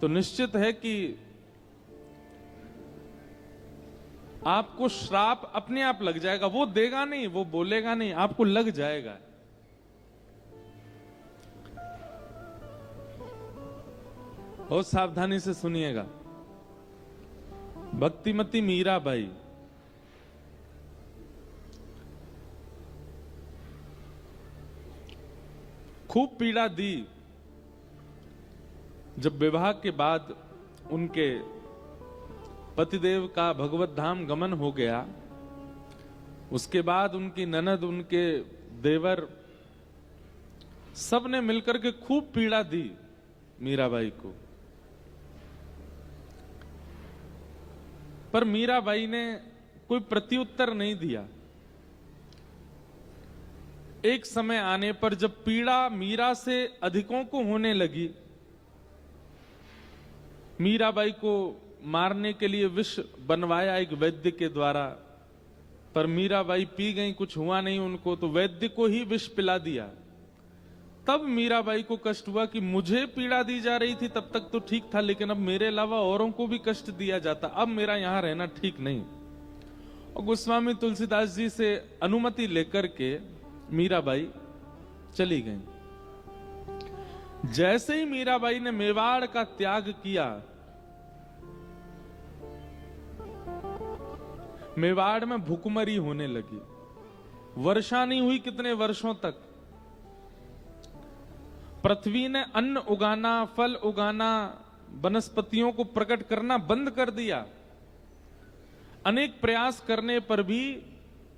तो निश्चित है कि आपको श्राप अपने आप लग जाएगा। वो देगा नहीं, वो बोलेगा नहीं, आपको लग जाएगा। बहुत सावधानी से सुनिएगा। भक्तिमती मीराबाई खूब पीड़ा दी। जब विवाह के बाद उनके पतिदेव का भगवत धाम गमन हो गया, उसके बाद उनकी ननद, उनके देवर, सब ने मिलकर के खूब पीड़ा दी मीराबाई को। पर मीराबाई ने कोई प्रत्युत्तर नहीं दिया। एक समय आने पर जब पीड़ा मीरा से अधिकों को होने लगी, मीराबाई को मारने के लिए विष बनवाया एक वैद्य के द्वारा, पर मीराबाई पी गई, कुछ हुआ नहीं उनको, तो वैद्य को ही विष पिला दिया। तब मीराबाई को कष्ट हुआ कि मुझे पीड़ा दी जा रही थी तब तक तो ठीक था, लेकिन अब मेरे अलावा औरों को भी कष्ट दिया जाता, अब मेरा यहां रहना ठीक नहीं। और गोस्वामी तुलसीदास जी से अनुमति लेकर के मीराबाई चली गई। जैसे ही मीराबाई ने मेवाड़ का त्याग किया, मेवाड़ में भूखमरी होने लगी। वर्षा नहीं हुई कितने वर्षों तक। पृथ्वी ने अन्न उगाना, फल उगाना, वनस्पतियों को प्रकट करना बंद कर दिया। अनेक प्रयास करने पर भी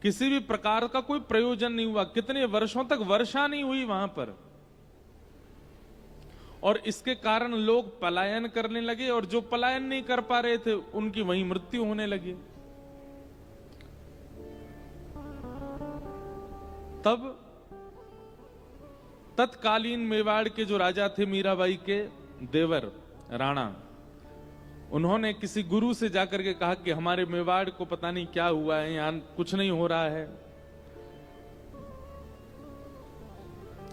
किसी भी प्रकार का कोई प्रयोजन नहीं हुआ। कितने वर्षों तक वर्षा नहीं हुई वहां पर, और इसके कारण लोग पलायन करने लगे, और जो पलायन नहीं कर पा रहे थे उनकी वहीं मृत्यु होने लगी। तब तत्कालीन मेवाड़ के जो राजा थे, मीराबाई के देवर राणा, उन्होंने किसी गुरु से जाकर के कहा कि हमारे मेवाड़ को पता नहीं क्या हुआ है, यहां कुछ नहीं हो रहा है।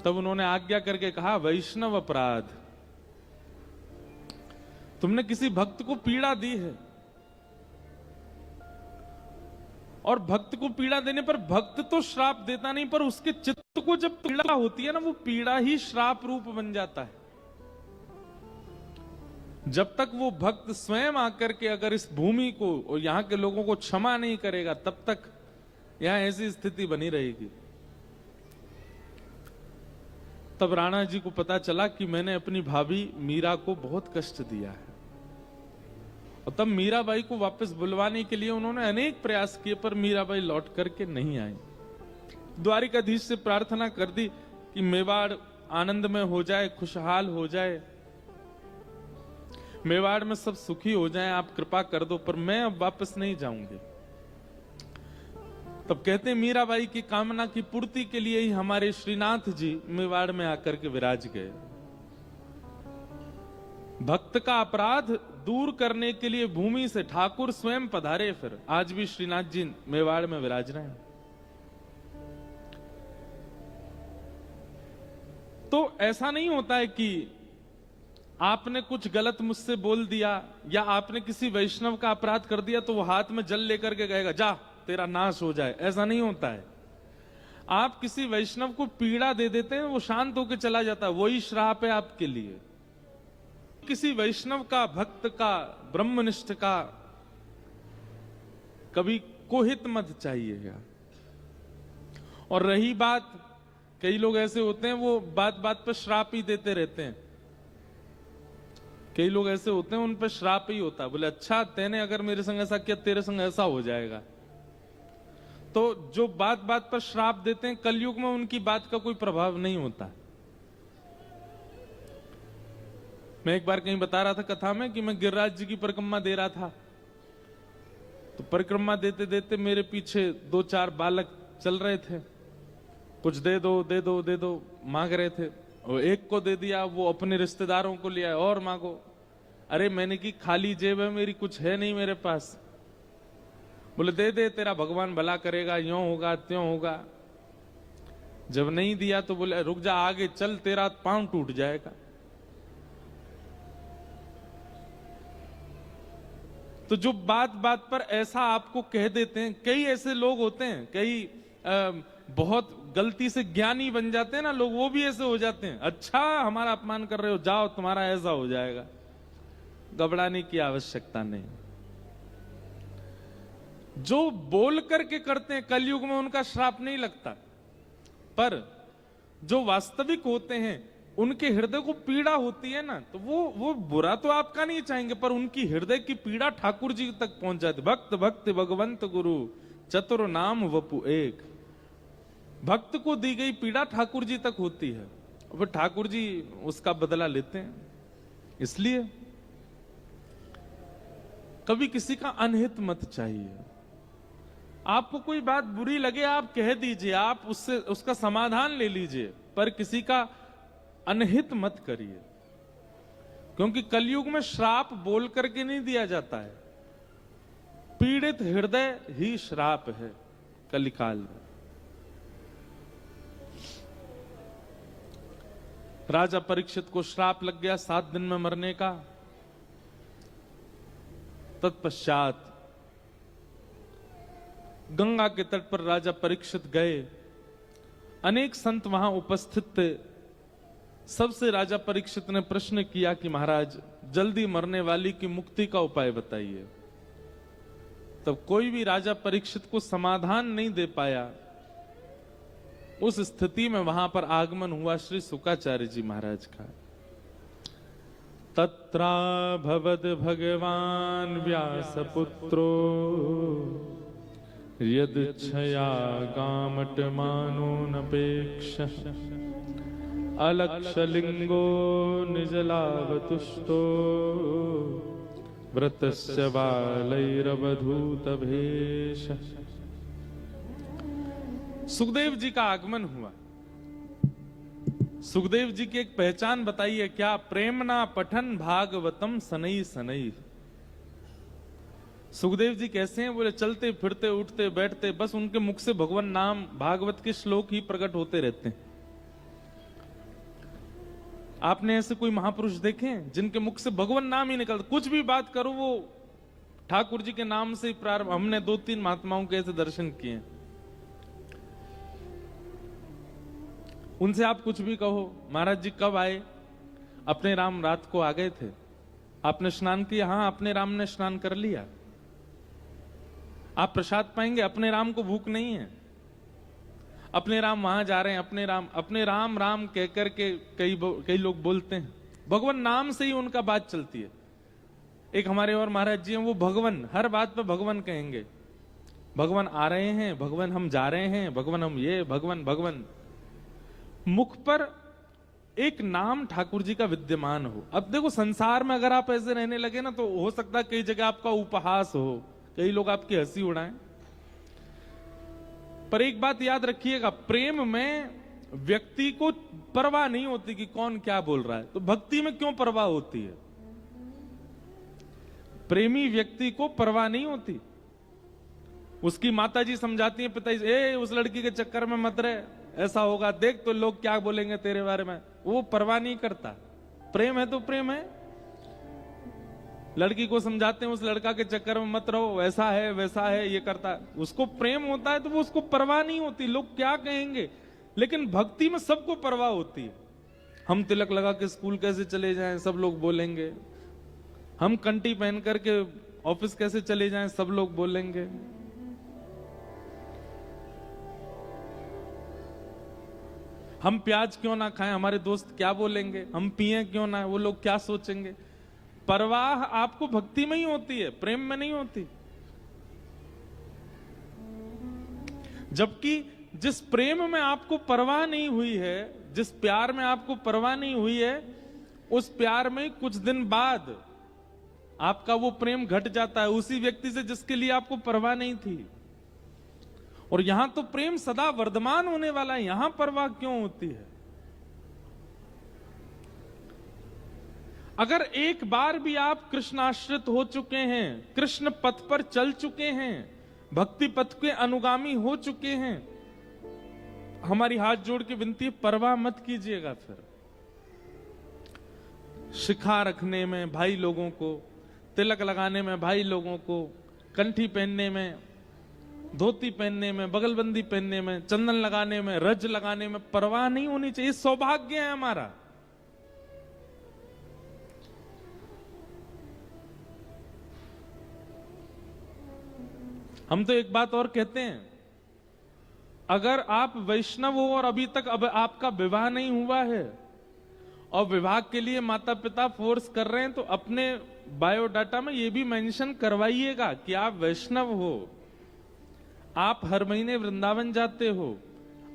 तब उन्होंने आज्ञा करके कहा, वैष्णव अपराध, तुमने किसी भक्त को पीड़ा दी है, और भक्त को पीड़ा देने पर भक्त तो श्राप देता नहीं, पर उसके चित्त को जब पीड़ा होती है ना, वो पीड़ा ही श्राप रूप बन जाता है। जब तक वो भक्त स्वयं आकर के अगर इस भूमि को और यहां के लोगों को क्षमा नहीं करेगा, तब तक यहां ऐसी स्थिति बनी रहेगी। तब राणा जी को पता चला कि मैंने अपनी भाभी मीरा को बहुत कष्ट दिया है, और तब मीराबाई को वापस बुलवाने के लिए उन्होंने अनेक प्रयास किए, पर मीराबाई लौट करके नहीं आई। द्वारिकाधीश से प्रार्थना कर दी कि मेवाड़ आनंद में हो जाए, खुशहाल हो जाए, मेवाड़ में सब सुखी हो जाएं, आप कृपा कर दो, पर मैं अब वापस नहीं जाऊंगी। तब कहते हैं मीराबाई की कामना की पूर्ति के लिए ही हमारे श्रीनाथ जी मेवाड़ में आकर के विराज गए। भक्त का अपराध दूर करने के लिए भूमि से ठाकुर स्वयं पधारे। फिर आज भी श्रीनाथ जी मेवाड़ में विराज रहे हैं। तो ऐसा नहीं होता है कि आपने कुछ गलत मुझसे बोल दिया या आपने किसी वैष्णव का अपराध कर दिया तो वो हाथ में जल लेकर के कहेगा जा तेरा नाश हो जाए, ऐसा नहीं होता है। आप किसी वैष्णव को पीड़ा दे देते हैं, वो शांत होकर चला जाता है, वही श्राप है आपके लिए। किसी वैष्णव का, भक्त का, ब्रह्मनिष्ठ का कभी कोहित मत चाहिएगा। और रही बात, कई लोग ऐसे होते हैं वो बात बात पर श्राप ही देते रहते हैं। कई लोग ऐसे होते हैं उन पर श्राप ही होता है, बोले अच्छा तेने अगर मेरे संग ऐसा किया तेरे संग ऐसा हो जाएगा। तो जो बात बात पर श्राप देते हैं, कलयुग में उनकी बात का कोई प्रभाव नहीं होता। मैं एक बार कहीं बता रहा था कथा में कि मैं गिरिराज जी की परिक्रमा दे रहा था, तो परिक्रमा देते देते मेरे पीछे 2-4 बालक चल रहे थे, कुछ दे दो दे दो दे दो मांग रहे थे। और एक को दे दिया, वो अपने रिश्तेदारों को लिया और मांगो। अरे मैंने की खाली जेब है मेरी, कुछ है नहीं मेरे पास। बोले दे दे तेरा भगवान भला करेगा, यूं होगा त्यों होगा। जब नहीं दिया तो बोले रुक जा आगे चल तेरा पांव टूट जाएगा। तो जो बात बात पर ऐसा आपको कह देते हैं, कई ऐसे लोग होते हैं, कई बहुत गलती से ज्ञानी बन जाते हैं ना लोग, वो भी ऐसे हो जाते हैं, अच्छा हमारा अपमान कर रहे हो, जाओ तुम्हारा ऐसा हो जाएगा। घबराने की आवश्यकता नहीं। जो बोल करके करते हैं कलयुग में उनका श्राप नहीं लगता, पर जो वास्तविक होते हैं उनके हृदय को पीड़ा होती है ना, तो वो बुरा तो आपका नहीं चाहेंगे, पर उनकी हृदय की पीड़ा ठाकुर जी तक पहुंच जाती। भक्त भक्त भगवंत गुरु चतुर नाम वपु एक। भक्त को दी गई पीड़ा ठाकुर जी तक होती है, फिर ठाकुर जी उसका बदला लेते हैं। इसलिए कभी किसी का अनहित मत चाहिए। आपको कोई बात बुरी लगे आप कह दीजिए, आप उससे उसका समाधान ले लीजिए, पर किसी का अनहित मत करिए, क्योंकि कलयुग में श्राप बोल करके नहीं दिया जाता है। पीड़ित हृदय ही श्राप है कलिकाल में। राजा परीक्षित को श्राप लग गया 7 दिन में मरने का। तत्पश्चात गंगा के तट पर राजा परीक्षित गए। अनेक संत वहां उपस्थित थे। सबसे राजा परीक्षित ने प्रश्न किया कि महाराज जल्दी मरने वाली की मुक्ति का उपाय बताइए। तब कोई भी राजा परीक्षित को समाधान नहीं दे पाया। उस स्थिति में वहां पर आगमन हुआ श्री शुकाचार्य जी महाराज का। तत्रा भवद भगवान व्यासपुत्रो यदच्छया गामट मानो नपेक्ष अलक्षलिंगो निजलावतुष्टो व्रतस्य बालैरवधूत भेष। सुखदेव जी का आगमन हुआ। सुखदेव जी की एक पहचान बताइए क्या? प्रेमना पठन भागवतम सनई सनई। सुखदेव जी कैसे हैं? बोले चलते फिरते उठते बैठते बस उनके मुख से भगवान नाम भागवत के श्लोक ही प्रकट होते रहते हैं। आपने ऐसे कोई महापुरुष देखे हैं जिनके मुख से भगवान नाम ही निकलता? कुछ भी बात करो वो ठाकुर जी के नाम से ही प्रारंभ। हमने 2-3 महात्माओं के ऐसे दर्शन किए। उनसे आप कुछ भी कहो, महाराज जी कब आए? अपने राम रात को आ गए थे। आपने स्नान किया? हाँ अपने राम ने स्नान कर लिया। आप प्रसाद पाएंगे? अपने राम को भूख नहीं है। अपने राम वहां जा रहे हैं, अपने राम राम कहकर के कई लोग बोलते हैं। भगवान नाम से ही उनका बात चलती है। एक हमारे और महाराज जी हैं, वो भगवान हर बात पे भगवान कहेंगे। भगवान आ रहे हैं, भगवान हम जा रहे हैं, भगवान हम ये, भगवान भगवान। मुख पर एक नाम ठाकुर जी का विद्यमान हो। अब देखो संसार में अगर आप ऐसे रहने लगे ना तो हो सकता है कई जगह आपका उपहास हो, कई लोग आपकी हंसी उड़ाएं, पर एक बात याद रखिएगा, प्रेम में व्यक्ति को परवाह नहीं होती कि कौन क्या बोल रहा है। तो भक्ति में क्यों परवाह होती है? प्रेमी व्यक्ति को परवाह नहीं होती। उसकी माताजी समझाती है पिताजी, ए उस लड़की के चक्कर में मत रहे, ऐसा होगा, देख तो लोग क्या बोलेंगे तेरे बारे में। वो परवाह नहीं करता। प्रेम है तो प्रेम है। लड़की को समझाते हैं उस लड़का के चक्कर में मत रहो, ऐसा है वैसा है, ये करता है। उसको प्रेम होता है तो वो उसको परवाह नहीं होती लोग क्या कहेंगे। लेकिन भक्ति में सबको परवाह होती है। हम तिलक लगा के स्कूल कैसे चले जाएं, सब लोग बोलेंगे। हम कंठी पहन करके ऑफिस कैसे चले जाएं, सब लोग बोलेंगे। हम प्याज क्यों ना खाएं, हमारे दोस्त क्या बोलेंगे। हम पिए क्यों ना, वो लोग क्या सोचेंगे। परवाह आपको भक्ति में ही होती है, प्रेम में नहीं होती। जबकि जिस प्रेम में आपको परवाह नहीं हुई है, जिस प्यार में आपको परवाह नहीं हुई है, उस प्यार में कुछ दिन बाद आपका वो प्रेम घट जाता है उसी व्यक्ति से जिसके लिए आपको परवाह नहीं थी। और यहां तो प्रेम सदा वर्धमान होने वाला है, यहां परवाह क्यों होती है? अगर एक बार भी आप कृष्णाश्रित हो चुके हैं, कृष्ण पथ पर चल चुके हैं, भक्ति पथ के अनुगामी हो चुके हैं, हमारी हाथ जोड़ के विनती है, परवाह मत कीजिएगा। फिर शिखा रखने में भाई लोगों को, तिलक लगाने में भाई लोगों को, कंठी पहनने में, धोती पहनने में, बगलबंदी पहनने में, चंदन लगाने में, रज लगाने में परवाह नहीं होनी चाहिए। सौभाग्य है हमारा। हम तो एक बात और कहते हैं, अगर आप वैष्णव हो और अभी तक अब आपका विवाह नहीं हुआ है और विवाह के लिए माता पिता फोर्स कर रहे हैं, तो अपने बायोडाटा में ये भी मेंशन करवाइएगा कि आप वैष्णव हो, आप हर महीने वृंदावन जाते हो,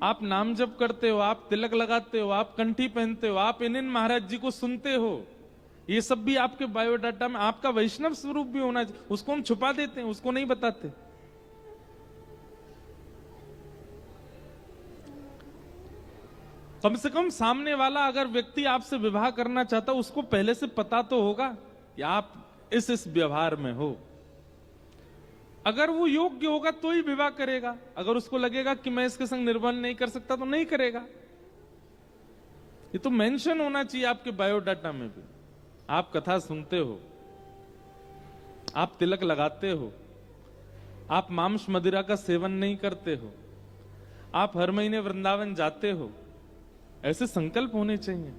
आप नाम जप करते हो, आप तिलक लगाते हो, आप कंठी पहनते हो, आप इन महाराज जी को सुनते हो। ये सब भी आपके बायोडाटा में आपका वैष्णव स्वरूप भी होना चाहिए। उसको हम छुपा देते हैं, उसको नहीं बताते। कम से कम सामने वाला अगर व्यक्ति आपसे विवाह करना चाहता, उसको पहले से पता तो होगा कि आप इस व्यवहार में हो। अगर वो योग्य होगा तो ही विवाह करेगा। अगर उसको लगेगा कि मैं इसके संग निर्बंध नहीं कर सकता तो नहीं करेगा। ये तो मेंशन होना चाहिए आपके बायोडाटा में भी। आप कथा सुनते हो, आप तिलक लगाते हो, आप मांस मदिरा का सेवन नहीं करते हो, आप हर महीने वृंदावन जाते हो, ऐसे संकल्प होने चाहिए।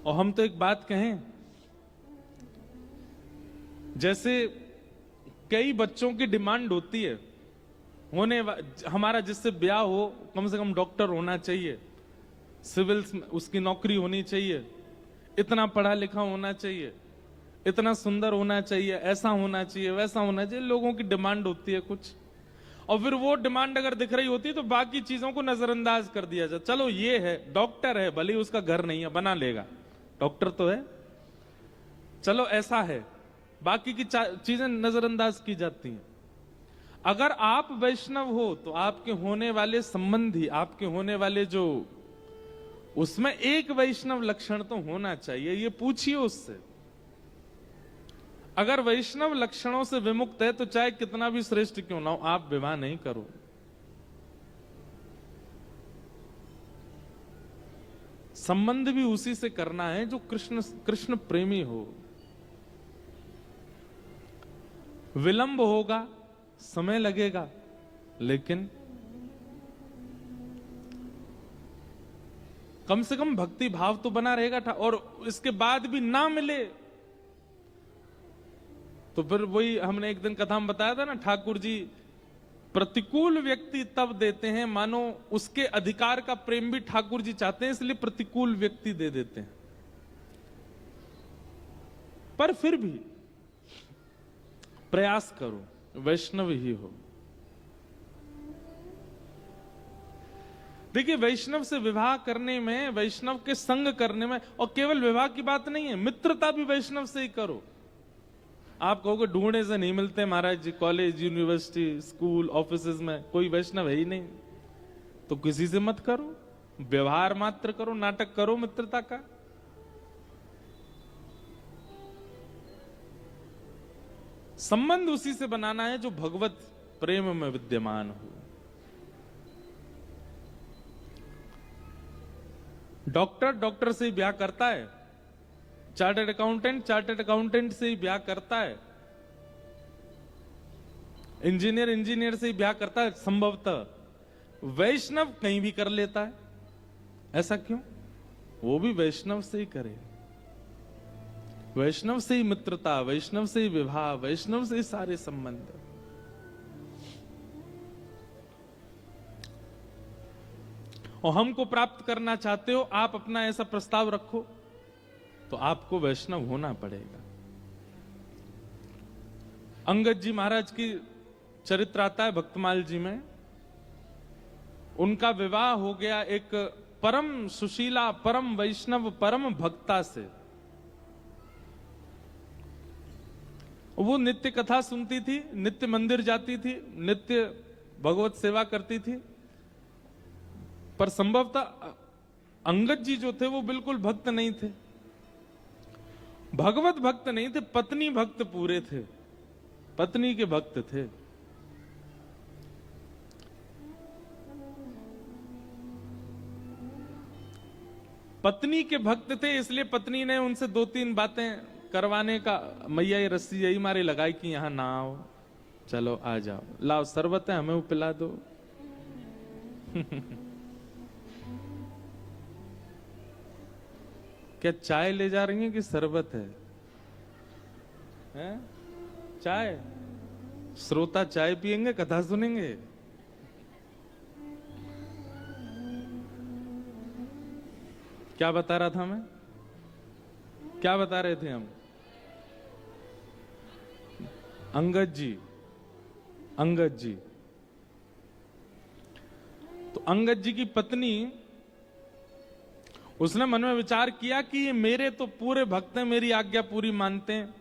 और हम तो एक बात कहें, जैसे कई बच्चों की डिमांड होती है, हमारा जिससे ब्याह हो कम से कम डॉक्टर होना चाहिए, सिविल उसकी नौकरी होनी चाहिए, इतना पढ़ा लिखा होना चाहिए, इतना सुंदर होना चाहिए, ऐसा होना चाहिए, वैसा होना चाहिए। लोगों की डिमांड होती है कुछ, और फिर वो डिमांड अगर दिख रही होती है तो बाकी चीजों को नजरअंदाज कर दिया जाए। चलो ये है, डॉक्टर है, भले ही उसका घर नहीं है, बना लेगा, डॉक्टर तो है, चलो ऐसा है, बाकी की चीजें नजरअंदाज की जाती हैं। अगर आप वैष्णव हो तो आपके होने वाले संबंधी, आपके होने वाले जो, उसमें एक वैष्णव लक्षण तो होना चाहिए। ये पूछिए उससे। अगर वैष्णव लक्षणों से विमुक्त है तो चाहे कितना भी श्रेष्ठ क्यों ना हो, आप विवाह नहीं करो। संबंध भी उसी से करना है जो कृष्ण प्रेमी हो। विलंब होगा, समय लगेगा, लेकिन कम से कम भक्ति भाव तो बना रहेगा। और इसके बाद भी ना मिले तो फिर वही हमने एक दिन कथा में बताया था ना, ठाकुर जी प्रतिकूल व्यक्ति तब देते हैं मानो उसके अधिकार का प्रेम भी ठाकुर जी चाहते हैं, इसलिए प्रतिकूल व्यक्ति दे देते हैं। पर फिर भी प्रयास करो, वैष्णव ही हो। देखिए, वैष्णव से विवाह करने में, वैष्णव के संग करने में, और केवल विवाह की बात नहीं है, मित्रता भी वैष्णव से ही करो। आप कहोगे ढूंढने से नहीं मिलते महाराज जी, कॉलेज, यूनिवर्सिटी, स्कूल, ऑफिसेज में कोई वैष्णव है ही नहीं, तो किसी से मत करो, व्यवहार मात्र करो, नाटक करो मित्रता का। संबंध उसी से बनाना है जो भगवत प्रेम में विद्यमान हो। डॉक्टर से ही ब्याह करता है, चार्टर्ड अकाउंटेंट से ही ब्याह करता है, इंजीनियर से ही ब्याह करता है संभवतः। वैष्णव कहीं भी कर लेता है, ऐसा क्यों? वो भी वैष्णव से ही करे, वैष्णव से ही मित्रता, वैष्णव से ही विवाह, वैष्णव से ही सारे संबंध। और हमको प्राप्त करना चाहते हो, आप अपना ऐसा प्रस्ताव रखो, तो आपको वैष्णव होना पड़ेगा। अंगद जी महाराज की चरित्र आता है भक्तमाल जी में। उनका विवाह हो गया एक परम सुशीला, परम वैष्णव, परम भक्ता से। वो नित्य कथा सुनती थी, नित्य मंदिर जाती थी, नित्य भगवत सेवा करती थी, पर संभवतः अंगद जी जो थे वो बिल्कुल भक्त नहीं थे, भगवत भक्त नहीं थे, पत्नी भक्त पूरे थे, पत्नी के भक्त थे। पत्नी के भक्त थे, इसलिए पत्नी ने उनसे 2-3 बातें करवाने का, मैया ये रस्सी यही मारे लगाई कि यहां ना आओ, चलो आ जाओ, लाओ शरबत है हमें वो पिला दो। क्या चाय ले जा रही हैं कि शरबत है? हैं? चाय? श्रोता चाय पिएंगे, कथा सुनेंगे? क्या बता रहा था मैं? क्या बता रहे थे हम? अंगद जी, अंगद जी। तो अंगद जी की पत्नी, उसने मन में विचार किया कि ये मेरे तो पूरे भक्त हैं, मेरी आज्ञा पूरी मानते हैं,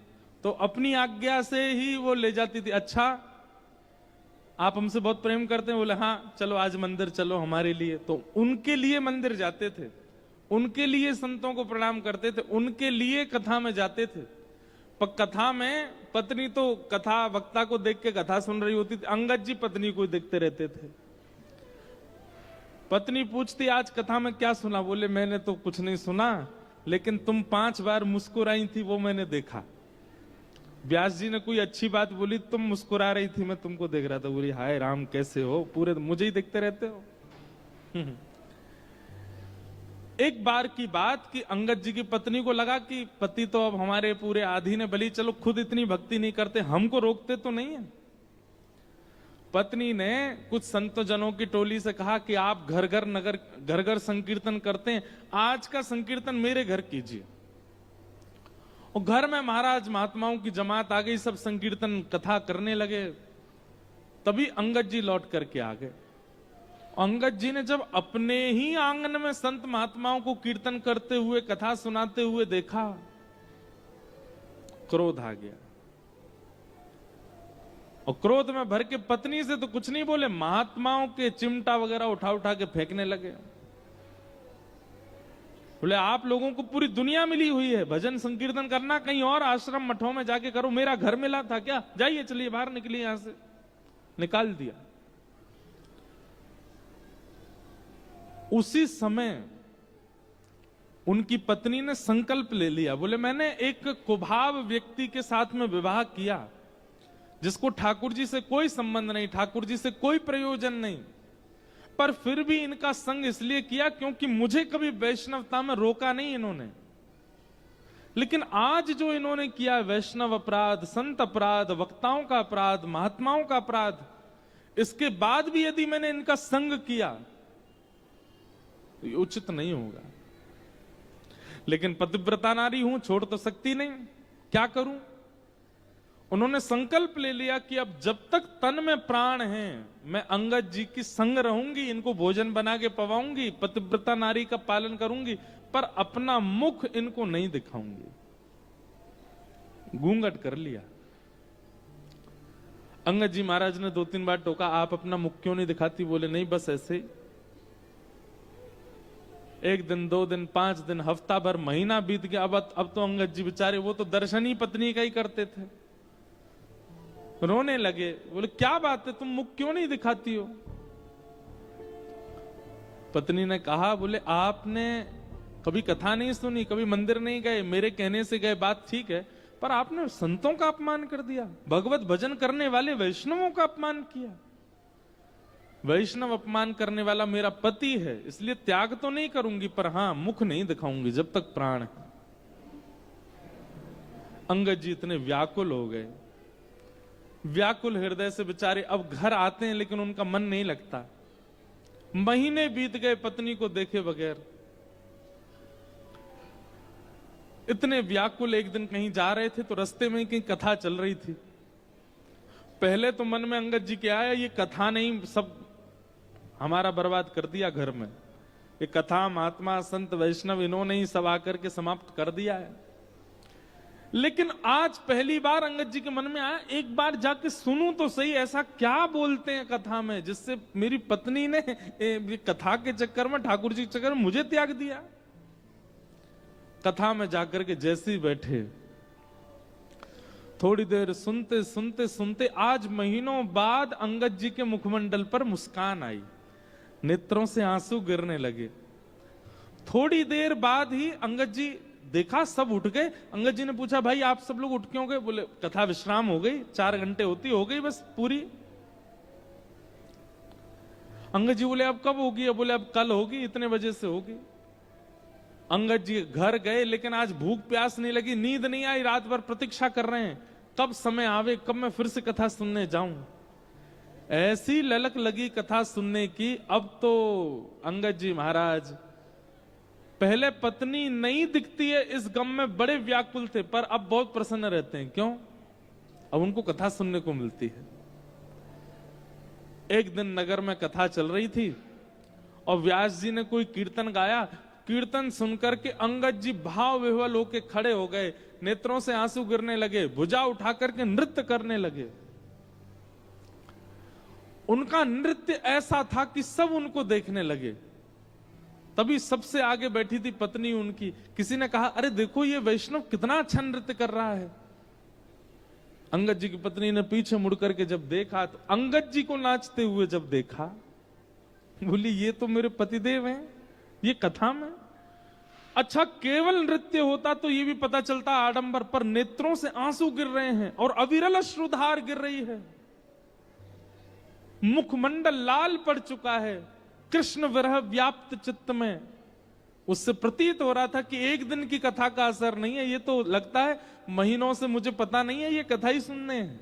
तो अपनी आज्ञा से ही वो ले जाती थी। अच्छा आप हमसे बहुत प्रेम करते हैं? बोले हाँ चलो आज मंदिर चलो हमारे लिए। तो उनके लिए मंदिर जाते थे, उनके लिए संतों को प्रणाम करते थे, उनके लिए कथा में जाते थे। पर कथा में पत्नी तो कथा वक्ता को देख के कथा सुन रही होती थी, अंगद जी पत्नी को देखते रहते थे। पत्नी पूछती आज कथा में क्या सुना? बोले मैंने तो कुछ नहीं सुना, लेकिन तुम 5 बार मुस्कुराई थी वो मैंने देखा। व्यास जी ने कोई अच्छी बात बोली, तुम मुस्कुरा रही थी, मैं तुमको देख रहा था। बोली हाय राम कैसे हो, पूरे मुझे ही देखते रहते हो। एक बार की बात कि अंगद जी की पत्नी को लगा कि पति तो अब हमारे पूरे आधीन है, भली चलो खुद इतनी भक्ति नहीं करते, हमको रोकते तो नहीं है। पत्नी ने कुछ संत जनों की टोली से कहा कि आप घर घर संकीर्तन करते हैं, आज का संकीर्तन मेरे घर कीजिए। और घर में महाराज महात्माओं की जमात आ गई, सब संकीर्तन कथा करने लगे। तभी अंगद जी लौट करके आ गए। अंगद जी ने जब अपने ही आंगन में संत महात्माओं को कीर्तन करते हुए कथा सुनाते हुए देखा, क्रोध आ गया। और क्रोध में भर के पत्नी से तो कुछ नहीं बोले, महात्माओं के चिमटा वगैरह उठा उठा के फेंकने लगे। बोले आप लोगों को पूरी दुनिया मिली हुई है, भजन संकीर्तन करना कहीं और आश्रम मठों में जाके करो, मेरा घर मिला था क्या? जाइए चलिए बाहर निकलिए यहां से। निकाल दिया। उसी समय उनकी पत्नी ने संकल्प ले लिया। बोले मैंने एक कुभाव व्यक्ति के साथ में विवाह किया, जिसको ठाकुर जी से कोई संबंध नहीं, ठाकुर जी से कोई प्रयोजन नहीं, पर फिर भी इनका संग इसलिए किया क्योंकि मुझे कभी वैष्णवता में रोका नहीं इन्होंने। लेकिन आज जो इन्होंने किया, वैष्णव अपराध, संत अपराध, वक्ताओं का अपराध, महात्माओं का अपराध, इसके बाद भी यदि मैंने इनका संग किया तो ये उचित नहीं होगा। लेकिन पतिव्रता नारी हूं, छोड़ तो सकती नहीं, क्या करूं? उन्होंने संकल्प ले लिया कि अब जब तक तन में प्राण है मैं अंगद जी की संग रहूंगी, इनको भोजन बना के पवाऊंगी, पतिव्रता नारी का पालन करूंगी, पर अपना मुख इनको नहीं दिखाऊंगी। घूंघट कर लिया। अंगद जी महाराज ने 2-3 बार टोका, आप अपना मुख क्यों नहीं दिखाती? बोले नहीं बस ऐसे। 1 दिन 2 दिन 5 दिन हफ्ता भर महीना बीत गया। अब तो अंगद जी बेचारे, वो तो दर्शन ही पत्नी का ही करते थे, रोने लगे। बोले क्या बात है, तुम मुख क्यों नहीं दिखाती हो? पत्नी ने कहा, बोले आपने कभी कथा नहीं सुनी, कभी मंदिर नहीं गए, मेरे कहने से गए, बात ठीक है, पर आपने संतों का अपमान कर दिया, भगवत भजन करने वाले वैष्णवों का अपमान किया। वैष्णव अपमान करने वाला मेरा पति है, इसलिए त्याग तो नहीं करूंगी, पर हां मुख नहीं दिखाऊंगी जब तक प्राण है। अंगद जी इतने व्याकुल हो गए, व्याकुल हृदय से बेचारे अब घर आते हैं, लेकिन उनका मन नहीं लगता। महीने बीत गए पत्नी को देखे बगैर। इतने व्याकुल एक दिन कहीं जा रहे थे तो रास्ते में कहीं कथा चल रही थी। पहले तो मन में अंगद जी के आया, ये कथा नहीं सब हमारा बर्बाद कर दिया घर में, ये कथा महात्मा संत वैष्णव इन्होंने ही सब आकर के समाप्त कर दिया है। लेकिन आज पहली बार अंगद जी के मन में आया, एक बार जाके सुनूं तो सही, ऐसा क्या बोलते हैं कथा में जिससे मेरी पत्नी ने कथा के चक्कर में, ठाकुर जी के चक्कर में मुझे त्याग दिया। कथा में जाकर के जैसे ही बैठे, थोड़ी देर सुनते सुनते सुनते आज महीनों बाद अंगद जी के मुखमंडल पर मुस्कान आई, नेत्रों से आंसू गिरने लगे। थोड़ी देर बाद ही अंगद जी देखा, सब उठ गए। अंगद जी ने पूछा, भाई आप सब लोग उठ क्यों गए? बोले कथा विश्राम हो गई, 4 घंटे होती हो गई बस पूरी। अंगद जी बोले अब कब होगी? बोले अब कल होगी, इतने बजे से होगी। अंगद जी घर गए, लेकिन आज भूख प्यास नहीं लगी, नींद नहीं आई, रात भर प्रतीक्षा कर रहे हैं कब समय आवे, कब मैं फिर से कथा सुनने जाऊं। ऐसी ललक लगी कथा सुनने की। अब तो अंगद जी महाराज पहले पत्नी नहीं दिखती है इस गम में बड़े व्याकुल थे, पर अब बहुत प्रसन्न रहते हैं। क्यों? अब उनको कथा सुनने को मिलती है। एक दिन नगर में कथा चल रही थी और व्यास जी ने कोई कीर्तन गाया। कीर्तन सुनकर के अंगद जी भाव विह्वल होकर खड़े हो गए, नेत्रों से आंसू गिरने लगे, भुजा उठा करके नृत्य करने लगे। उनका नृत्य ऐसा था कि सब उनको देखने लगे। तभी सबसे आगे बैठी थी पत्नी उनकी। किसी ने कहा, अरे देखो ये वैष्णव कितना अच्छा नृत्य कर रहा है। अंगद जी की पत्नी ने पीछे मुड़ करके जब देखा, तो अंगद जी को नाचते हुए जब देखा, बोली ये तो मेरे पतिदेव हैं, ये कथा में। अच्छा केवल नृत्य होता तो ये भी पता चलता आडंबर, पर नेत्रों से आंसू गिर रहे हैं और अविरल अश्रुधार गिर रही है, मुखमंडल लाल पड़ चुका है, कृष्ण विरह व्याप्त चित्त में। उससे प्रतीत हो रहा था कि एक दिन की कथा का असर नहीं है, ये तो लगता है महीनों से मुझे पता नहीं है, ये कथा ही सुनने हैं।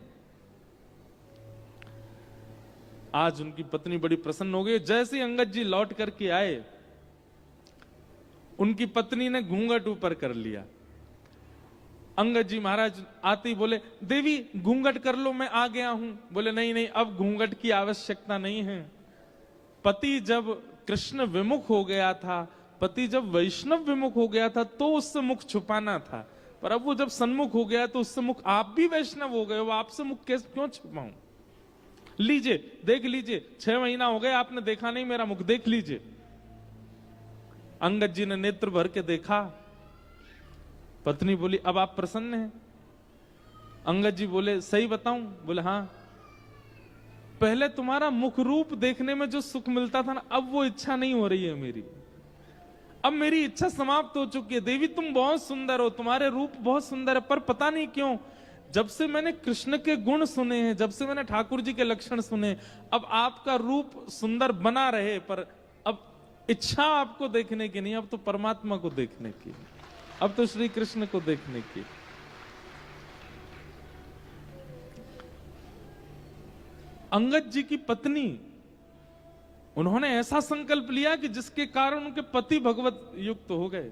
आज उनकी पत्नी बड़ी प्रसन्न हो गई। जैसे अंगद जी लौट करके आए, उनकी पत्नी ने घूंघट ऊपर कर लिया। अंगद जी महाराज आते ही बोले, देवी घूंघट कर लो, मैं आ गया हूं। बोले नहीं नहीं, अब घूंघट की आवश्यकता नहीं है। पति जब कृष्ण विमुख हो गया था, पति जब वैष्णव विमुख हो गया था, तो उससे मुख छुपाना था, पर अब वो जब सन्मुख हो गया तो उससे मुख, आप भी वैष्णव हो गए हो, आपसे मुख कैसे क्यों छुपाऊं? लीजिए, देख लीजिए, 6 महीना हो गए आपने देखा नहीं मेरा मुख, देख लीजिए। अंगद जी ने नेत्र भर के देखा। पत्नी बोली, अब आप प्रसन्न हैं? अंगद जी बोले, सही बताऊं? बोले हाँ। पहले तुम्हारा मुख रूप देखने में जो सुख मिलता था ना, अब वो इच्छा नहीं हो रही है मेरी। अब मेरी इच्छा समाप्त हो चुकी है। देवी तुम बहुत सुंदर हो, तुम्हारे रूप बहुत सुंदर है, पर पता नहीं क्यों जब से मैंने कृष्ण के गुण सुने हैं, जब से मैंने ठाकुर जी के लक्षण सुने, अब आपका रूप सुंदर बना रहे, पर अब इच्छा आपको देखने की नहीं, अब तो परमात्मा को देखने की, अब तो श्री कृष्ण को देखने की। अंगद जी की पत्नी, उन्होंने ऐसा संकल्प लिया कि जिसके कारण उनके पति भगवत युक्त हो गए।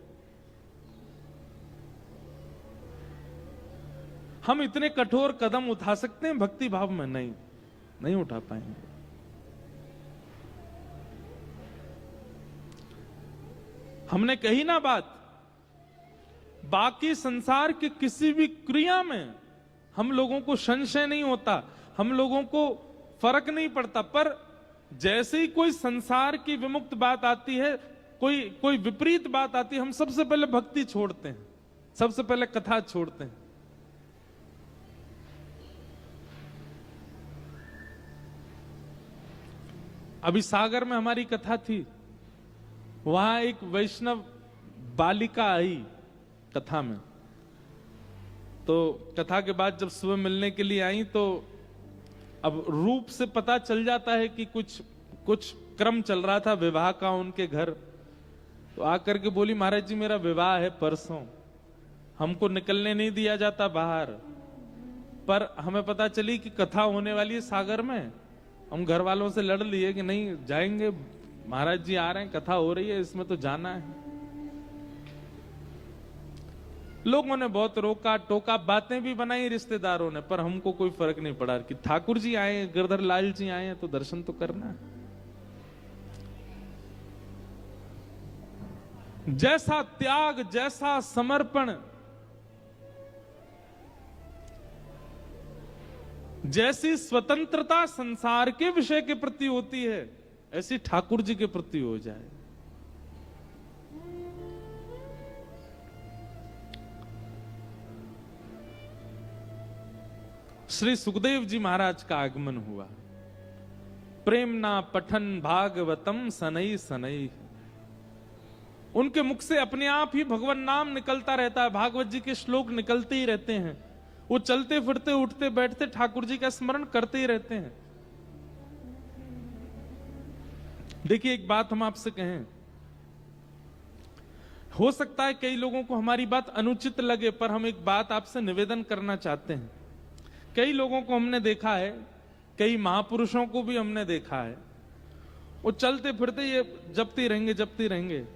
हम इतने कठोर कदम उठा सकते हैं भक्ति भाव में? नहीं, नहीं उठा पाएंगे। हमने कही ना बात, बाकी संसार की किसी भी क्रिया में हम लोगों को संशय नहीं होता, हम लोगों को फर्क नहीं पड़ता, पर जैसे ही कोई संसार की विमुक्त बात आती है, कोई विपरीत बात आती है, हम सबसे पहले भक्ति छोड़ते हैं, सबसे पहले कथा छोड़ते हैं। अभी सागर में हमारी कथा थी, वहां एक वैष्णव बालिका आई कथा में। तो कथा के बाद जब सुबह मिलने के लिए आई, तो अब रूप से पता चल जाता है कि कुछ क्रम चल रहा था विवाह का उनके घर। तो आकर के बोली, महाराज जी मेरा विवाह है परसों, हमको निकलने नहीं दिया जाता बाहर, पर हमें पता चली कि कथा होने वाली है सागर में। हम घर वालों से लड़ लिए कि नहीं जाएंगे, महाराज जी आ रहे हैं, कथा हो रही है, इसमें तो जाना है। लोगों ने बहुत रोका टोका, बातें भी बनाई रिश्तेदारों ने, पर हमको कोई फर्क नहीं पड़ा कि ठाकुर जी आए, गिरधर लाल जी आए हैं, तो दर्शन तो करना है। जैसा त्याग, जैसा समर्पण, जैसी स्वतंत्रता संसार के विषय के प्रति होती है, ऐसी ठाकुर जी के प्रति हो जाए। श्री सुखदेव जी महाराज का आगमन हुआ। प्रेम ना पठन भागवतम सनई सनई, उनके मुख से अपने आप ही भगवान नाम निकलता रहता है, भागवत जी के श्लोक निकलते ही रहते हैं। वो चलते फिरते उठते बैठते ठाकुर जी का स्मरण करते ही रहते हैं। देखिए, एक बात हम आपसे कहें, हो सकता है कई लोगों को हमारी बात अनुचित लगे, पर हम एक बात आपसे निवेदन करना चाहते हैं। कई लोगों को हमने देखा है, कई महापुरुषों को भी हमने देखा है, वो चलते फिरते ये जपते रहेंगे,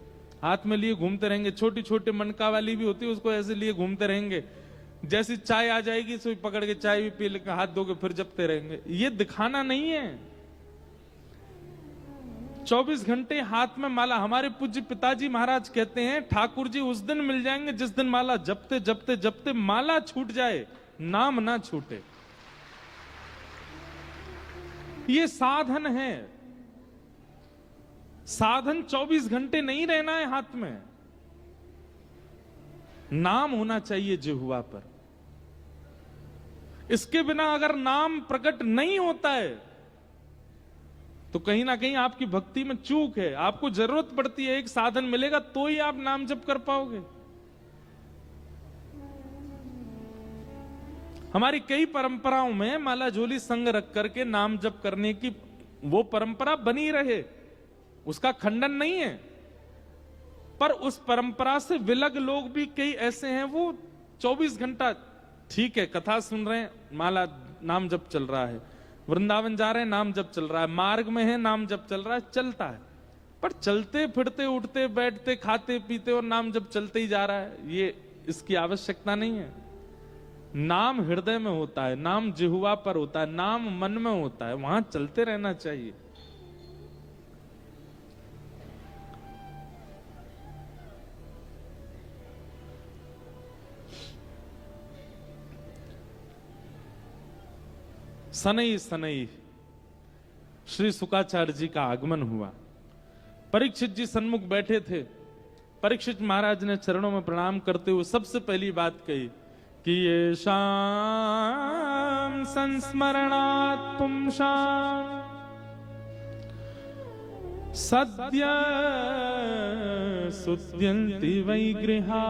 हाथ में लिए घूमते रहेंगे। छोटी छोटी मनका वाली भी होती है, उसको ऐसे लिए घूमते रहेंगे। जैसी चाय आ जाएगी सो पकड़ के चाय भी पी लेकर हाथ धोके फिर जपते रहेंगे। ये दिखाना नहीं है। 24 घंटे हाथ में माला। हमारे पूज्य पिताजी महाराज कहते हैं, ठाकुर जी उस दिन मिल जाएंगे जिस दिन माला जपते जपते जपते माला छूट जाए, नाम ना छूटे। ये साधन है। साधन 24 घंटे नहीं रहना है हाथ में, नाम होना चाहिए जिह्वा पर। इसके बिना अगर नाम प्रकट नहीं होता है तो कहीं ना कहीं आपकी भक्ति में चूक है। आपको जरूरत पड़ती है, एक साधन मिलेगा तो ही आप नाम जप कर पाओगे। हमारी कई परंपराओं में माला झोली संग रख करके नाम जप करने की वो परंपरा बनी रहे, उसका खंडन नहीं है। पर उस परंपरा से विलग लोग भी कई ऐसे हैं, वो 24 घंटा ठीक है, कथा सुन रहे हैं, माला नाम जप चल रहा है, वृंदावन जा रहे हैं, नाम जप चल रहा है, मार्ग में है, नाम जप चल रहा है, चलता है। पर चलते फिरते उठते बैठते खाते पीते और नाम जप चलते ही जा रहा है, ये इसकी आवश्यकता नहीं है। नाम हृदय में होता है, नाम जिह्वा पर होता है, नाम मन में होता है, वहां चलते रहना चाहिए। सनई सनई श्री शुकाचार्य जी का आगमन हुआ। परीक्षित जी सन्मुख बैठे थे। परीक्षित महाराज ने चरणों में प्रणाम करते हुए सबसे पहली बात कही कि ये शाम संस्मरणात् पुंसाम् सद्य सुद्यन्ति वै गृहा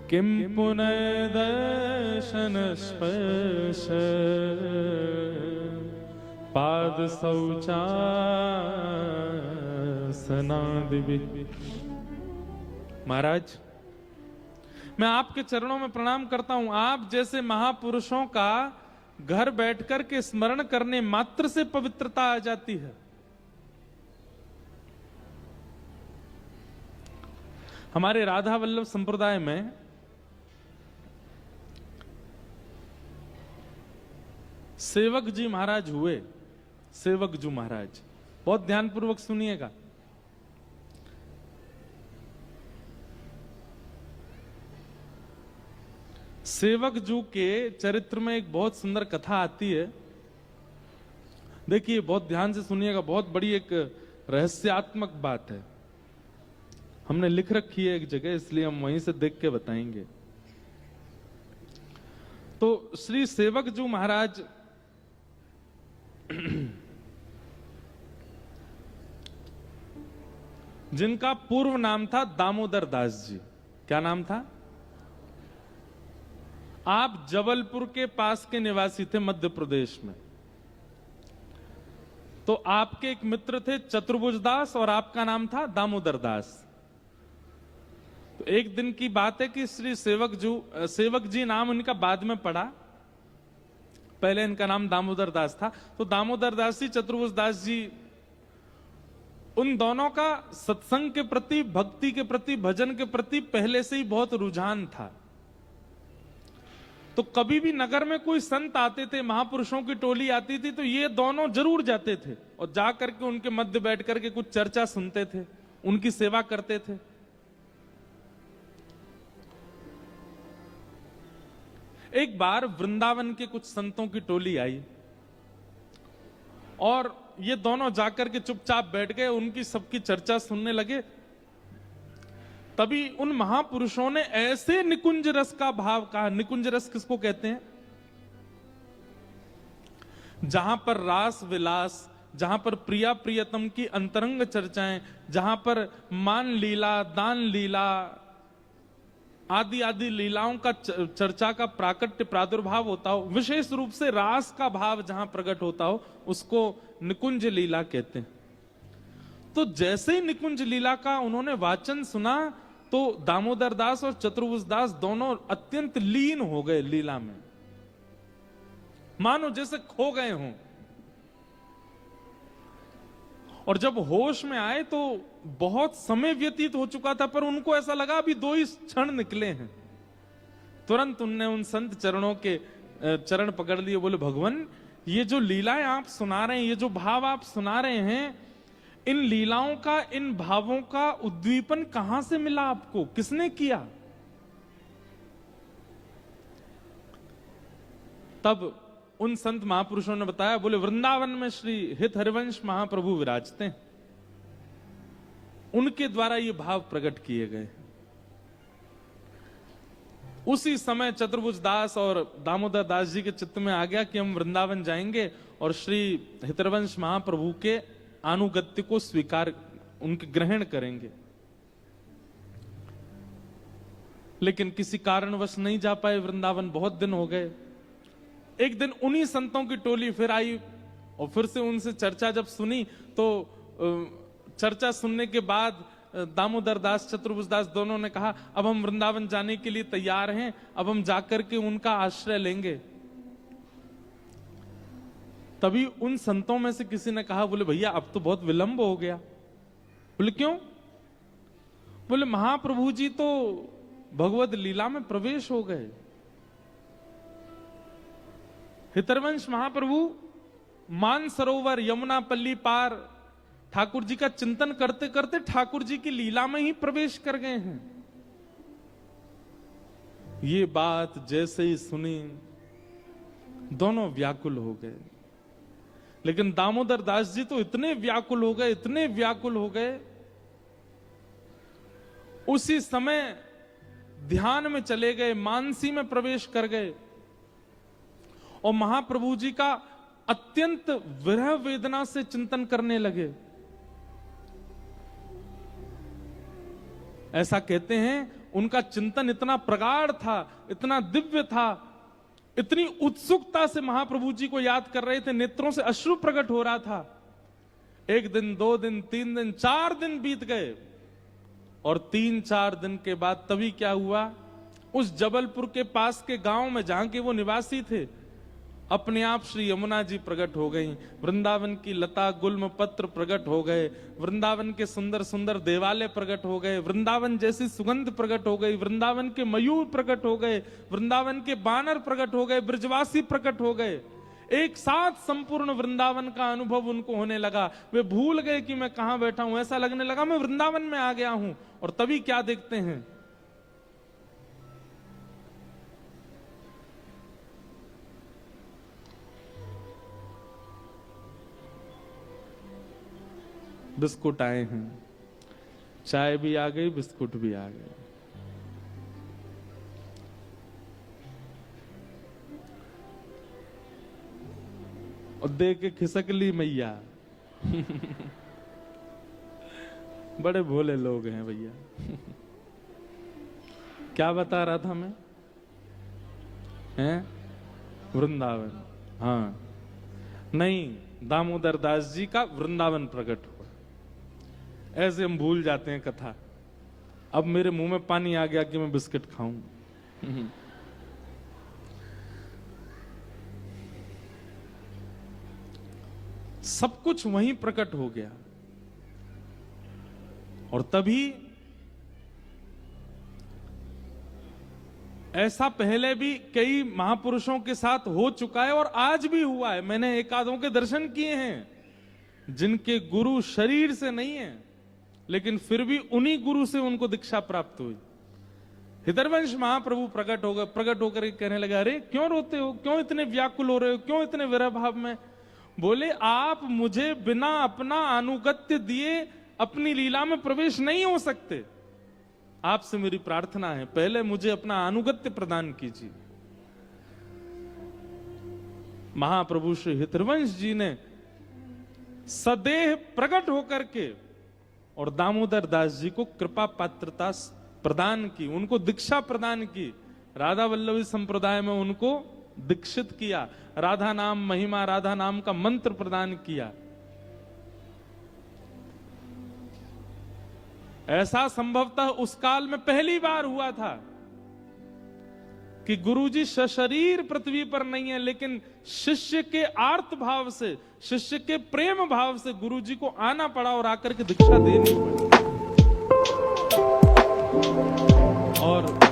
किं पुनर्दर्शन स्पर्श पाद शौचासनादि। महाराज, मैं आपके चरणों में प्रणाम करता हूं। आप जैसे महापुरुषों का घर बैठकर के स्मरण करने मात्र से पवित्रता आ जाती है। हमारे राधा वल्लभ संप्रदाय में सेवक जी महाराज हुए। सेवक जी महाराज, बहुत ध्यानपूर्वक सुनिएगा। सेवक जू के चरित्र में एक बहुत सुंदर कथा आती है। देखिए, बहुत ध्यान से सुनिएगा, बहुत बड़ी एक रहस्यात्मक बात है। हमने लिख रखी है एक जगह, इसलिए हम वहीं से देख के बताएंगे। तो श्री सेवक जू महाराज जिनका पूर्व नाम था दामोदर दास जी। क्या नाम था? आप जबलपुर के पास के निवासी थे, मध्य प्रदेश में। तो आपके एक मित्र थे चतुर्भुज दास और आपका नाम था दामोदर दास। तो एक दिन की बात है कि श्री सेवक जी नाम उनका बाद में पड़ा, पहले इनका नाम दामोदर दास था। तो दामोदर दास जी, चतुर्भुज दास जी, उन दोनों का सत्संग के प्रति, भक्ति के प्रति, भजन के प्रति पहले से ही बहुत रुझान था। तो कभी भी नगर में कोई संत आते थे, महापुरुषों की टोली आती थी, तो ये दोनों जरूर जाते थे और जाकर के उनके मध्य बैठ करके कुछ चर्चा सुनते थे, उनकी सेवा करते थे। एक बार वृंदावन के कुछ संतों की टोली आई और ये दोनों जाकर के चुपचाप बैठ गए, उनकी सबकी चर्चा सुनने लगे। तभी उन महापुरुषों ने ऐसे निकुंज रस का भाव कहा। निकुंज रस किसको कहते हैं? जहां पर रास विलास, जहां पर प्रिया प्रियतम की अंतरंग चर्चाएं, जहां पर मान लीला, दान लीला आदि आदि लीलाओं का चर्चा का प्राकट्य प्रादुर्भाव होता हो, विशेष रूप से रास का भाव जहां प्रकट होता हो, उसको निकुंज लीला कहते हैं। तो जैसे ही निकुंज लीला का उन्होंने वाचन सुना तो दामोदर दास और चतुर्भुज दास दोनों अत्यंत लीन हो गए लीला में, मानो जैसे खो गए हों। और जब होश में आए तो बहुत समय व्यतीत हो चुका था, पर उनको ऐसा लगा अभी 2 ही क्षण निकले हैं। तुरंत उनने उन संत चरणों के चरण पकड़ लिए, बोले भगवान ये जो लीलाएं आप सुना रहे हैं, ये जो भाव आप सुना रहे हैं, इन लीलाओं का, इन भावों का उद्दीपन कहां से मिला आपको, किसने किया? तब उन संत महापुरुषों ने बताया, बोले वृंदावन में श्री हित हरिवंश महाप्रभु विराजते हैं, उनके द्वारा ये भाव प्रकट किए गए। उसी समय चतुर्भुज दास और दामोदर दास जी के चित्त में आ गया कि हम वृंदावन जाएंगे और श्री हितरवंश महाप्रभु के अनुगत्य को स्वीकार, उनके ग्रहण करेंगे। लेकिन किसी कारणवश नहीं जा पाए वृंदावन, बहुत दिन हो गए। एक दिन उन्हीं संतों की टोली फिर आई और फिर से उनसे चर्चा जब सुनी तो चर्चा सुनने के बाद दामोदर दास, चतुर्भुज दास दोनों ने कहा अब हम वृंदावन जाने के लिए तैयार हैं, अब हम जाकर के उनका आश्रय लेंगे। तभी उन संतों में से किसी ने कहा, बोले भैया अब तो बहुत विलंब हो गया। बोले क्यों? बोले महाप्रभु जी तो भगवत लीला में प्रवेश हो गए। हितरवंश महाप्रभु मानसरोवर यमुना पल्ली पार ठाकुर जी का चिंतन करते करते ठाकुर जी की लीला में ही प्रवेश कर गए हैं। ये बात जैसे ही सुनी दोनों व्याकुल हो गए। लेकिन दामोदर दास जी तो इतने व्याकुल हो गए, इतने व्याकुल हो गए, उसी समय ध्यान में चले गए, मानसी में प्रवेश कर गए और महाप्रभु जी का अत्यंत विरह वेदना से चिंतन करने लगे। ऐसा कहते हैं उनका चिंतन इतना प्रगाढ़ था, इतना दिव्य था, इतनी उत्सुकता से महाप्रभु जी को याद कर रहे थे, नेत्रों से अश्रु प्रकट हो रहा था। 1 दिन, 2 दिन, 3 दिन, 4 दिन बीत गए और 3-4 दिन के बाद तभी क्या हुआ, उस जबलपुर के पास के गांव में जहां के वो निवासी थे, अपने आप श्री यमुना जी प्रकट हो गई। वृंदावन की लता गुल्म पत्र प्रकट हो गए, वृंदावन के सुंदर सुंदर देवालय प्रकट हो गए, वृंदावन जैसी सुगंध प्रकट हो गई, वृंदावन के मयूर प्रकट हो गए, वृंदावन के बानर प्रकट हो गए, ब्रजवासी प्रकट हो गए। एक साथ संपूर्ण वृंदावन का अनुभव उनको होने लगा। वे भूल गए कि मैं कहां बैठा हूं, ऐसा लगने लगा मैं वृंदावन में आ गया हूं। और तभी क्या देखते हैं, बिस्कुट आए हैं, चाय भी आ गई, बिस्कुट भी आ गए। और दे के खिसक ली मैया। बड़े भोले लोग हैं भैया। क्या बता रहा था मैं? हैं? वृंदावन। हाँ, नहीं, दामोदर दास जी का वृंदावन प्रकट हुआ। ऐसे हम भूल जाते हैं कथा। अब मेरे मुंह में पानी आ गया कि मैं बिस्किट खाऊं। सब कुछ वहीं प्रकट हो गया। और तभी ऐसा पहले भी कई महापुरुषों के साथ हो चुका है और आज भी हुआ है। मैंने एक आधों के दर्शन किए हैं जिनके गुरु शरीर से नहीं है, लेकिन फिर भी उन्हीं गुरु से उनको दीक्षा प्राप्त हुई। हितरवंश महाप्रभु प्रकट हो गए, प्रकट होकर कहने लगा, अरे क्यों रोते हो, क्यों इतने व्याकुल हो रहे हो, क्यों इतने विरह भाव में? बोले आप मुझे बिना अपना अनुगत्य दिए अपनी लीला में प्रवेश नहीं हो सकते। आपसे मेरी प्रार्थना है, पहले मुझे अपना अनुगत्य प्रदान कीजिए। महाप्रभु श्री हितरवंश जी ने सदेह प्रकट होकर के और दामोदर दास जी को कृपा पात्रता प्रदान की, उनको दीक्षा प्रदान की। राधा वल्लभी संप्रदाय में उनको दीक्षित किया, राधा नाम महिमा, राधा नाम का मंत्र प्रदान किया। ऐसा संभवतः उस काल में पहली बार हुआ था कि गुरुजी सशरीर पृथ्वी पर नहीं है, लेकिन शिष्य के आर्त भाव से, शिष्य के प्रेम भाव से गुरुजी को आना पड़ा और आकर के दीक्षा देनी पड़ी। और